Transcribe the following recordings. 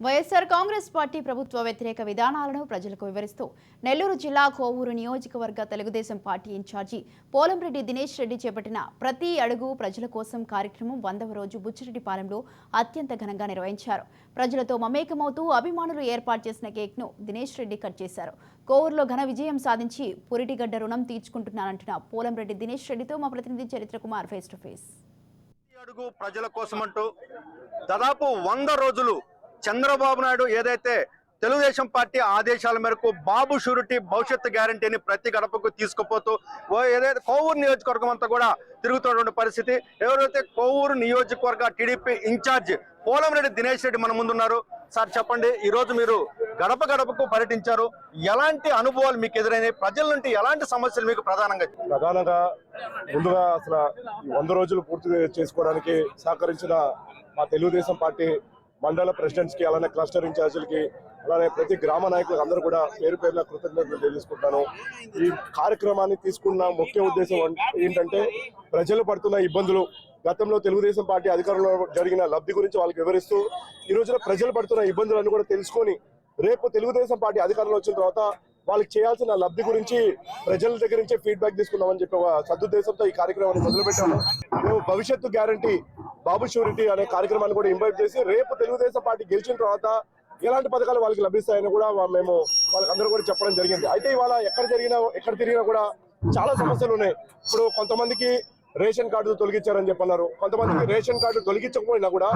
YSR Congress party ప్రభుత్వ వ్యతిరేక విధానాలను ప్రజలకు వివరిస్తూ నెల్లూరు జిల్లా కోవూరు నియోజకవర్గ తెలుగుదేశం పార్టీ ఇన్ఛార్జి పోలంరెడ్డి దినేష్ రెడ్డి చేపట్టిన ప్రతి అడుగు ప్రజల కోసం కార్యక్రమం 100వ రోజు బుచ్చిరెడ్డిపాలెంలో అత్యంత ఘనంగా నిర్వహించారు. ప్రజలతో మమేకమవుతూ అభిమానులు ఏర్పాటు చేసిన కేక్ను దినేష్ రెడ్డి కట్ చేశారు. కోవూరులో ఘన విజయం సాధించి పురిటిగడ్డ రుణం తీర్చుకుంటున్నానంటున్న పోలంరెడ్డి దినేష్ రెడ్డితో మా ప్రతినిధి చరిత్ర కుమార్ ఫేస్ టు ఫేస్. అడుగు ప్రజల కోసమంటూ దాదాపు 100 రోజులు చంద్రబాబు నాయుడు ఏదైతే తెలుగుదేశం పార్టీ ఆదేశాల మేరకు బాబు షూరిటీ భవిష్యత్తు గ్యారంటీని ప్రతి గడపకు తీసుకుపోతూ ఏదైతే కోవూరు నియోజకవర్గం అంతా కూడా తిరుగుతున్నటువంటి పరిస్థితి. ఎవరైతే కోవూరు నియోజకవర్గ టీడీపీ ఇన్ఛార్జ్ పోలంరెడ్డి దినేష్ రెడ్డి మన ముందున్నారు. సార్ చెప్పండి, ఈ రోజు మీరు గడప గడపకు పర్యటించారు, ఎలాంటి అనుభవాలు మీకు ఎదురైనాయి? ప్రజల నుండి ఎలాంటి సమస్యలు మీకు ప్రధానంగా ముందుగా అసలు 100 రోజులు పూర్తి చేసుకోవడానికి సహకరించిన మా తెలుగుదేశం పార్టీ మండల ప్రెసిడెంట్స్ కి, అలానే క్లస్టర్ ఇన్ఛార్జీలకి, అలానే ప్రతి గ్రామ నాయకులకు అందరూ కూడా పేరు పేరున కృతజ్ఞతలు తెలియజేసుకుంటాను. ఈ కార్యక్రమాన్ని తీసుకున్న ముఖ్య ఉద్దేశం ఏంటంటే ప్రజలు పడుతున్న ఇబ్బందులు, గతంలో తెలుగుదేశం పార్టీ అధికారంలో జరిగిన లబ్ధి గురించి వాళ్ళకి వివరిస్తూ ఈ రోజున ప్రజలు పడుతున్న ఇబ్బందులను కూడా తెలుసుకొని రేపు తెలుగుదేశం పార్టీ అధికారంలో వచ్చిన తర్వాత వాళ్ళకి చేయాల్సిన లబ్ధి గురించి ప్రజల దగ్గర నుంచే ఫీడ్బ్యాక్ తీసుకుందామని చెప్పి ఒక సదుద్దేశంతో ఈ కార్యక్రమాన్ని మొదలుపెట్టాము. మేము భవిష్యత్తు గ్యారంటీ బాబు షూరిటీ అనే కార్యక్రమాన్ని కూడా ఇన్వైట్ చేసి రేపు తెలుగుదేశం పార్టీ గెలిచిన తర్వాత ఎలాంటి పథకాలు వాళ్ళకి లభిస్తాయని కూడా మేము వాళ్ళకందరూ కూడా చెప్పడం జరిగింది. అయితే ఇవాళ ఎక్కడ తిరిగినా కూడా చాలా సమస్యలు ఉన్నాయి. ఇప్పుడు కొంతమందికి రేషన్ కార్డు తొలగించారని చెప్పన్నారు, కొంతమందికి రేషన్ కార్డు తొలగించకపోయినా కూడా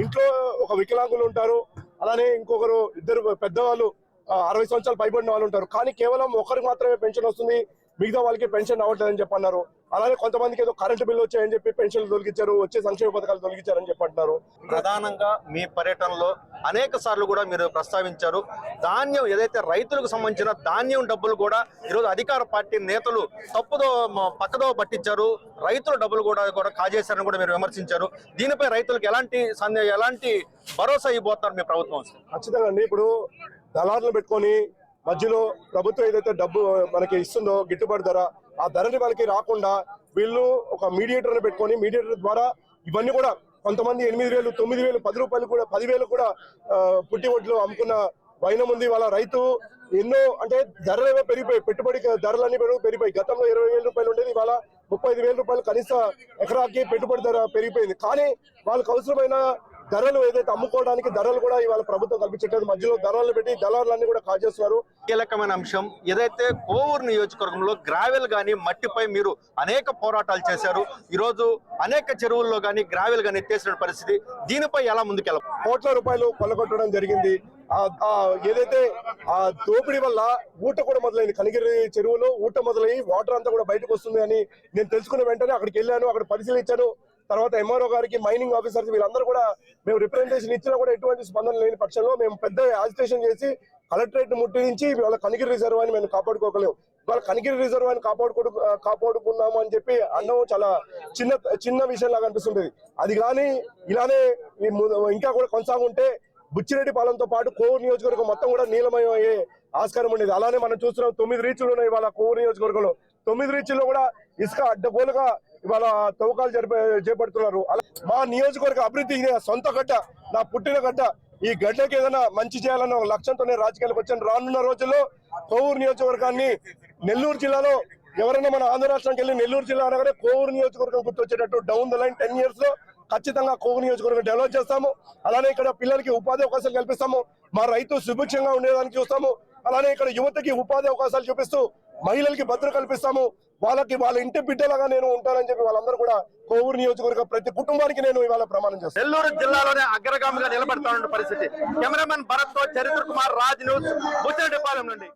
ఇంట్లో ఒక వికలాంగులు ఉంటారు, అలానే ఇంకొకరు ఇద్దరు పెద్దవాళ్ళు 60 సంవత్సరాలు పైబడిన వాళ్ళు ఉంటారు. కానీ కేవలం ఒకరికి మాత్రమే పెన్షన్ వస్తుంది, మిగతా వాళ్ళకి పెన్షన్ అవ్వట్లేదని చెప్పన్నారు. అలానే కొంతమందికి ఏదో కరెంటు బిల్లు వచ్చాయని చెప్పి పెన్షన్లు తొలగించారు, వచ్చే సంక్షేమ పథకాలు తొలగించారని చెప్పంటున్నారు. ప్రధానంగా మీ పర్యటనలో అనేక సార్లు కూడా మీరు ప్రస్తావించారు, ధాన్యం ఏదైతే రైతులకు సంబంధించిన ధాన్యం డబ్బులు కూడా ఈరోజు అధికార పార్టీ నేతలు పక్కదో పట్టించారు, రైతుల డబ్బులు కూడా కాజేశారని కూడా మీరు విమర్శించారు. దీనిపై రైతులకు ఎలాంటి భరోసా ఇవ్వబోతున్నారు మీ ప్రభుత్వం? ఖచ్చితంగా అండి. ఇప్పుడు దళారులు పెట్టుకొని మధ్యలో ప్రభుత్వం ఏదైతే డబ్బు మనకి ఇస్తుందో గిట్టుబాటు ధర, ఆ ధరని మనకి రాకుండా వీళ్ళు ఒక మీడియేటర్ని పెట్టుకొని మీడియేటర్ ద్వారా ఇవన్నీ కూడా కొంతమంది 8,000, 9,000, 10 రూపాయలు కూడా 10,000 కూడా పుట్టి ఒడ్లు అమ్ముకున్న వైనం ఉంది. వాళ్ళ రైతు ఎన్నో అంటే ధరలు ఏమో పెరిగిపోయి, పెట్టుబడి ధరలన్నీ పెరిగిపోయి, గతంలో 20,000 రూపాయలు ఉండేది, ఇవాళ 35,000 రూపాయలు కనీస ఎకరాకి పెట్టుబడి ధర పెరిగిపోయింది. కానీ వాళ్ళకి అవసరమైన ధరలు ఏదైతే అమ్ముకోవడానికి ధరలు కూడా ఇవాళ ప్రభుత్వం కల్పించట్లేదు, మధ్యలో ధరలు పెట్టి దళారులన్నీ కూడా కాజేస్తున్నారు. కీలకమైన అంశం ఏదైతే కోవూరు నియోజకవర్గంలో గ్రావెల్ గానీ మట్టిపై మీరు అనేక పోరాటాలు చేశారు, ఈ రోజు అనేక చెరువుల్లో గానీ గ్రావెల్ గానీ ఎత్తేసిన పరిస్థితి, దీనిపై ఎలా ముందుకెళ్ళాలి? కోట్ల రూపాయలు కొల్లగొట్టడం జరిగింది. ఏదైతే ఆ దోపిడీ వల్ల ఊట కూడా మొదలైంది, కనిగిరి చెరువులో ఊట మొదలై వాటర్ అంతా కూడా బయటకు వస్తుంది అని నేను తెలుసుకున్న వెంటనే అక్కడికి వెళ్ళాను, అక్కడ పరిశీలించాను. తర్వాత ఎంఆర్ఓ గారికి, మైనింగ్ ఆఫీసర్స్ వీళ్ళందరూ కూడా మేము రిప్రజెంటేషన్ ఇచ్చినా కూడా ఎటువంటి స్పందన లేని పక్షంలో మేము పెద్ద యాజిటేషన్ చేసి కలెక్టరేట్ ముట్టించి వాళ్ళ కనిగిరి రిజర్వ్ అని మేము కాపాడుకోగలేము. వాళ్ళ కనిగిరి రిజర్వ్ అని కాపాడుకున్నాము అని చెప్పి అన్నం చాలా చిన్న విషయం లాగా అనిపిస్తుంటది. అది కానీ ఇలానే ఇంకా కూడా కొనసాగుంటే బుచ్చిరెడ్డిపాలెంతో పాటు కోవూరు నియోజకవర్గం మొత్తం కూడా నీలమయం అయ్యే ఆస్కారం ఉండేది. అలానే మనం చూస్తున్నాం 9 రీచ్లు ఉన్నాయి ఇవాళ కోవూరు నియోజకవర్గంలో. 9 రీచ్ల్లో కూడా ఇసుక అడ్డగోలుగా ఇవాళ తవ్వకాలు చేపడుతున్నారు. మా నియోజకవర్గ అభివృద్ధి సొంత గడ్డ, నా పుట్టిన గడ్డ, ఈ గడ్డకి ఏదైనా మంచి చేయాలన్న ఒక లక్ష్యంతో నేను రాజకీయాలకు వచ్చాను. రానున్న రోజుల్లో కోవూరు నియోజకవర్గాన్ని నెల్లూరు జిల్లాలో ఎవరైనా మన ఆంధ్ర రాష్ట్రానికి వెళ్ళి నెల్లూరు జిల్లా అనగానే కోవూరు నియోజకవర్గం గుర్తొచ్చేటట్టు డౌన్ ద లైన్ 10 years లో ఖచ్చితంగా కోవూరు నియోజకవర్గం డెవలప్ చేస్తాము. అలానే ఇక్కడ పిల్లలకి ఉపాధి అవకాశాలు కల్పిస్తాము, మా రైతు సుభిక్షంగా ఉండేదానికి చూస్తాము. అలానే ఇక్కడ యువతకి ఉపాధి అవకాశాలు చూపిస్తూ మహిళలకి భద్రత కల్పిస్తాము. వాళ్ళ ఇంటి బిడ్డలాగా నేను ఉంటానని చెప్పి వాళ్ళందరూ కూడా కోవూరు నియోజకవర్గ ప్రతి కుటుంబానికి నేను ఇవాళ ప్రమాణం చేస్తాను. నెల్లూరు జిల్లాలోనే అగ్రగామిగా నిలబడతానన్న పరిస్థితి. కెమెరామెన్ భరత్ తో చరిత్ర కుమార్, రాజ్ న్యూస్, బుచ్చిరెడ్డిపాలెం నుండి.